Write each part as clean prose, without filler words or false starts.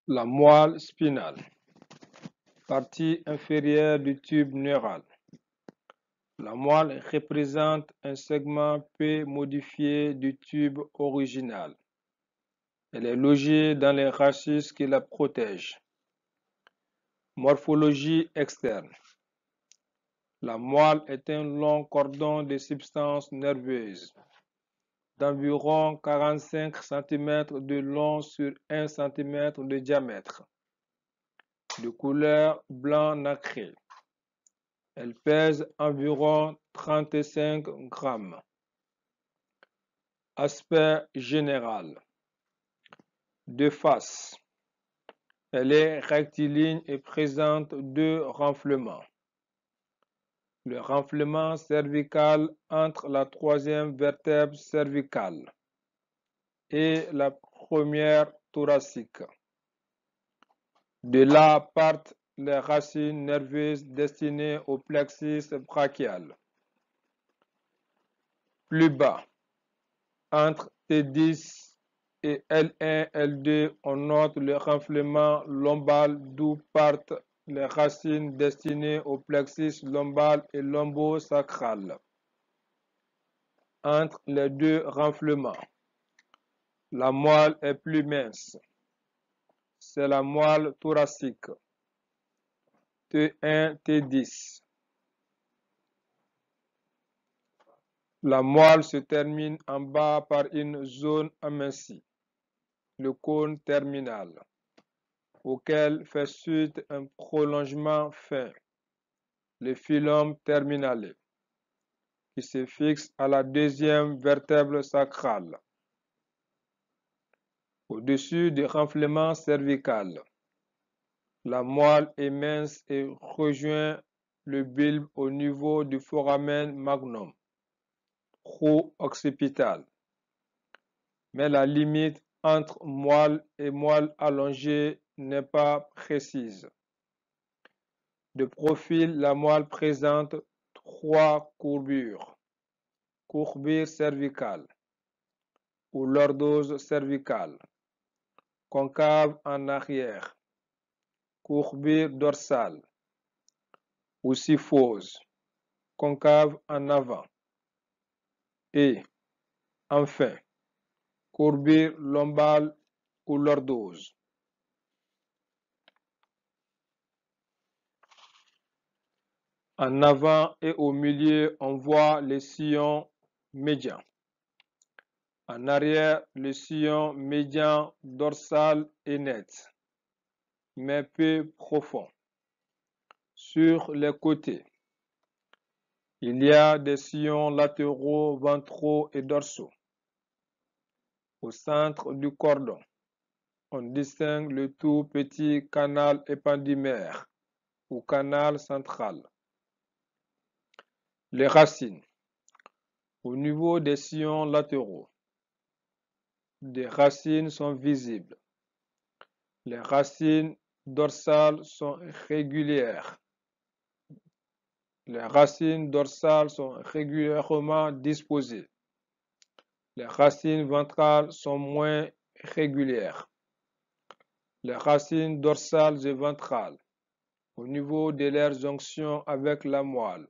La moelle spinale, partie inférieure du tube neural. La moelle représente un segment peu modifié du tube original. Elle est logée dans les rachis qui la protègent. Morphologie externe. La moelle est un long cordon de substances nerveuses d'environ 45 cm de long sur 1 cm de diamètre, de couleur blanc nacré. Elle pèse environ 35 grammes. Aspect général. De face. Elle est rectiligne et présente deux renflements. Le renflement cervical entre la troisième vertèbre cervicale et la première thoracique. De là partent les racines nerveuses destinées au plexus brachial. Plus bas, entre T10 et L1, L2, on note le renflement lombal d'où partent les racines destinées au plexus lombal et lombosacral. Entre les deux renflements, la moelle est plus mince. C'est la moelle thoracique, T1, T10. La moelle se termine en bas par une zone amincie, le cône terminal, auquel fait suite un prolongement fin, le filum terminale, qui se fixe à la deuxième vertèbre sacrale. Au-dessus du renflement cervical, la moelle est mince et rejoint le bulbe au niveau du foramen magnum, pro-occipital. Mais la limite entre moelle et moelle allongée n'est pas précise. De profil, la moelle présente trois courbures. Courbure cervicale ou lordose cervicale, concave en arrière, courbure dorsale ou syphose, concave en avant, et enfin, courbure lombale ou lordose. En avant et au milieu, on voit le sillon médian. En arrière, le sillon médian dorsal est net, mais peu profond. Sur les côtés, il y a des sillons latéraux, ventraux et dorsaux. Au centre du cordon, on distingue le tout petit canal épendymère ou canal central. Les racines. Au niveau des sillons latéraux, des racines sont visibles. Les racines dorsales sont régulières. Les racines dorsales sont régulièrement disposées. Les racines ventrales sont moins régulières. Les racines dorsales et ventrales, au niveau de leur jonction avec la moelle,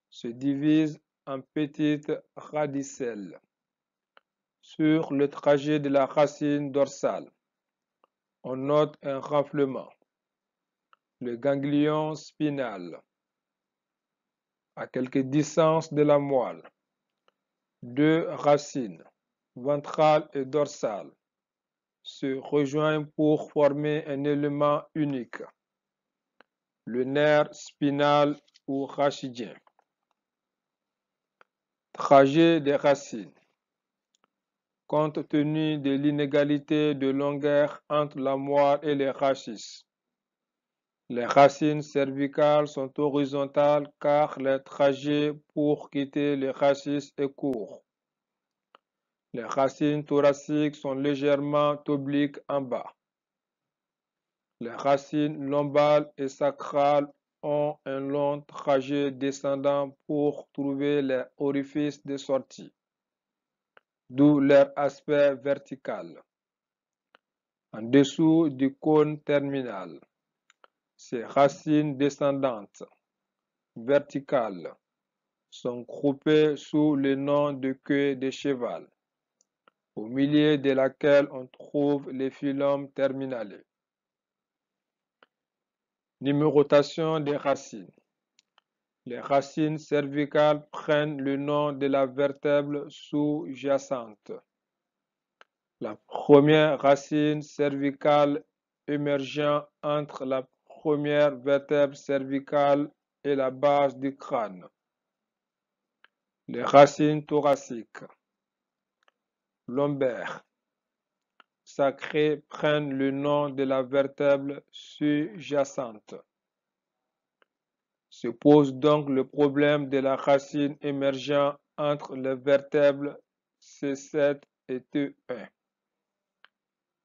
se divisent en petites radicelles. Sur le trajet de la racine dorsale, on note un renflement, le ganglion spinal. À quelque distance de la moelle, deux racines, ventrale et dorsale, se rejoignent pour former un élément unique, le nerf spinal ou rachidien. Trajet des racines. Compte tenu de l'inégalité de longueur entre la moelle et les rachis, les racines cervicales sont horizontales car le trajet pour quitter les rachis est court. Les racines thoraciques sont légèrement obliques en bas. Les racines lombales et sacrales ont un long trajet descendant pour trouver les orifices de sortie, d'où leur aspect vertical. en dessous du cône terminal. Ces racines descendantes, verticales, sont groupées sous le nom de queue de cheval, au milieu de laquelle on trouve les phylums terminales. Numérotation des racines. Les racines cervicales prennent le nom de la vertèbre sous-jacente. La première racine cervicale émergeant entre la première vertèbre cervicale et la base du crâne. Les racines thoraciques, lombaires, sacrées prennent le nom de la vertèbre sous-jacente. Se pose donc le problème de la racine émergeant entre les vertèbres C7 et T1.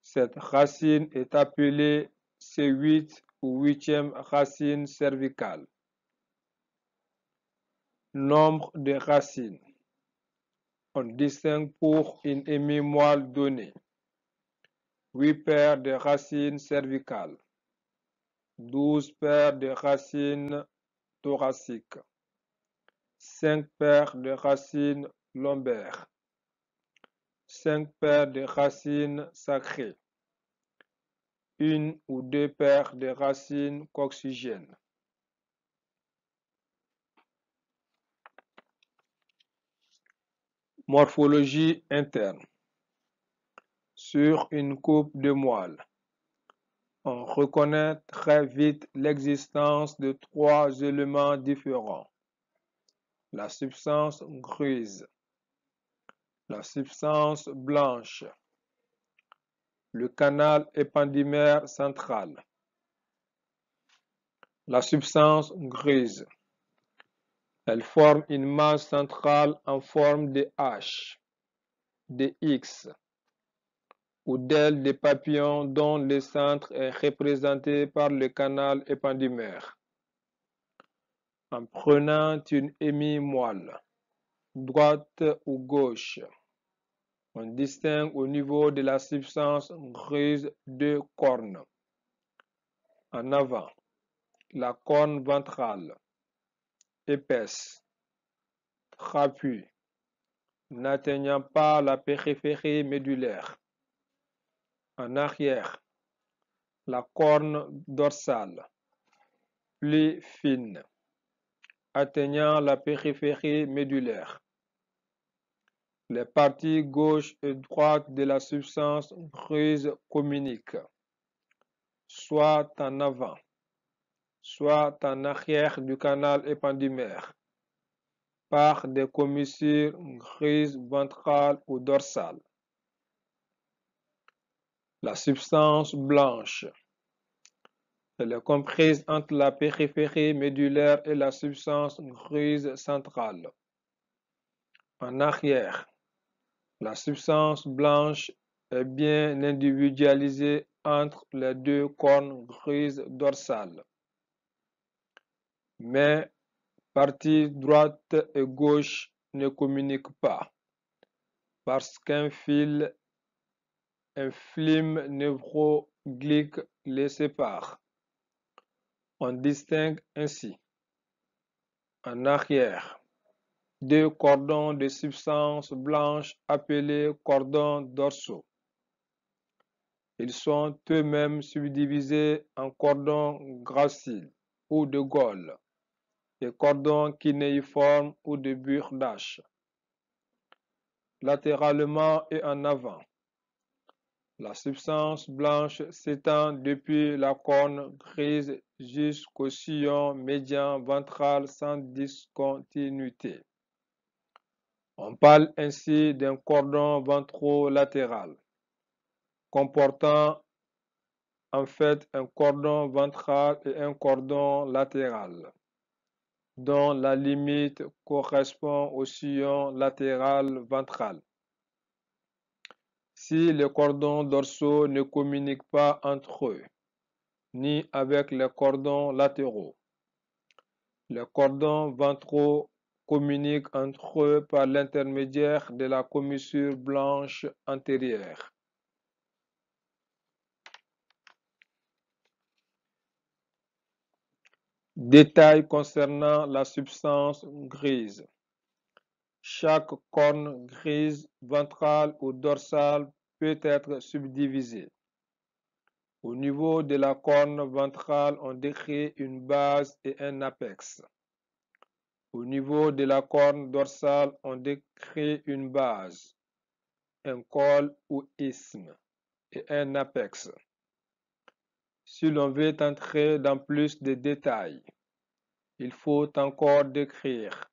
Cette racine est appelée C8 ou huitième racine cervicale. Nombre de racines. On distingue pour une hémimoelle donnée 8 paires de racines cervicales, 12 paires de racines thoraciques, 5 paires de racines lombaires, 5 paires de racines sacrées, 1 ou 2 paires de racines coccygènes. Morphologie interne. Sur une coupe de moelle, on reconnaît très vite l'existence de 3 éléments différents. La substance grise, la substance blanche, le canal épendymaire central. La substance grise, elle forme une masse centrale en forme de H, de X ou d'aile de papillon dont le centre est représenté par le canal épendymaire. En prenant une hémimoelle, droite ou gauche, on distingue au niveau de la substance grise 2 cornes. En avant, la corne ventrale, épaisse, trapue, n'atteignant pas la périphérie médulaire. En arrière, la corne dorsale, plus fine, atteignant la périphérie médulaire. Les parties gauche et droite de la substance grise communiquent, soit en avant, soit en arrière du canal épendymaire, par des commissures grises ventrales ou dorsales. La substance blanche, elle est comprise entre la périphérie médulaire et la substance grise centrale. En arrière, la substance blanche est bien individualisée entre les 2 cornes grises dorsales, mais parties droite et gauche ne communiquent pas, parce qu'un fil, un film névroglique les sépare. On distingue ainsi, en arrière, 2 cordons de substance blanche appelés cordons dorsaux. Ils sont eux-mêmes subdivisés en cordons graciles ou de Gaulle et cordons kinéiformes ou de Burdache. Latéralement et en avant, la substance blanche s'étend depuis la corne grise jusqu'au sillon médian ventral sans discontinuité. On parle ainsi d'un cordon ventrolatéral, comportant en fait un cordon ventral et un cordon latéral, dont la limite correspond au sillon latéral ventral. Si les cordons dorsaux ne communiquent pas entre eux, ni avec les cordons latéraux, les cordons ventraux communiquent entre eux par l'intermédiaire de la commissure blanche antérieure. Détails concernant la substance grise. Chaque corne grise ventrale ou dorsale peut être subdivisée. Au niveau de la corne ventrale, on décrit une base et un apex. Au niveau de la corne dorsale, on décrit une base, un col ou isthme et un apex. Si l'on veut entrer dans plus de détails, il faut encore décrire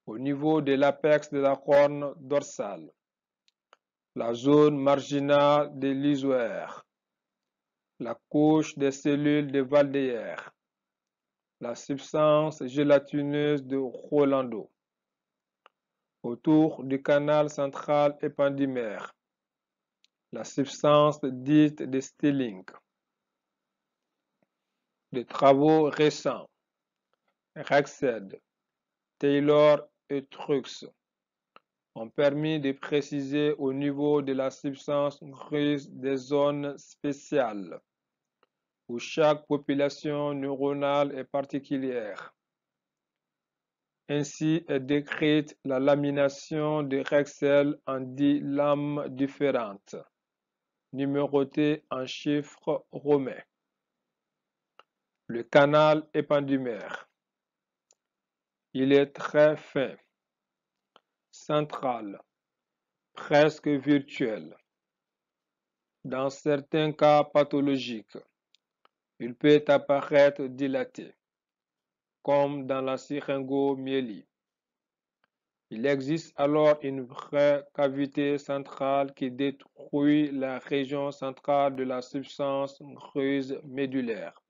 au niveau de l'apex de la corne dorsale, la zone marginale de l'isoère, la couche des cellules de Valdeyer, la substance gélatineuse de Rolando, autour du canal central épendymère, la substance dite de Stilling. Des travaux récents, Rexed, Taylor et Trux, ont permis de préciser au niveau de la substance grise des zones spéciales où chaque population neuronale est particulière. Ainsi est décrite la lamination de Rexel en 10 lames différentes, numérotées en chiffres romains. Le canal épendymère. Il est très fin, central, presque virtuel. Dans certains cas pathologiques, il peut apparaître dilaté, comme dans la syringomyélie. Il existe alors une vraie cavité centrale qui détruit la région centrale de la substance grise médulaire.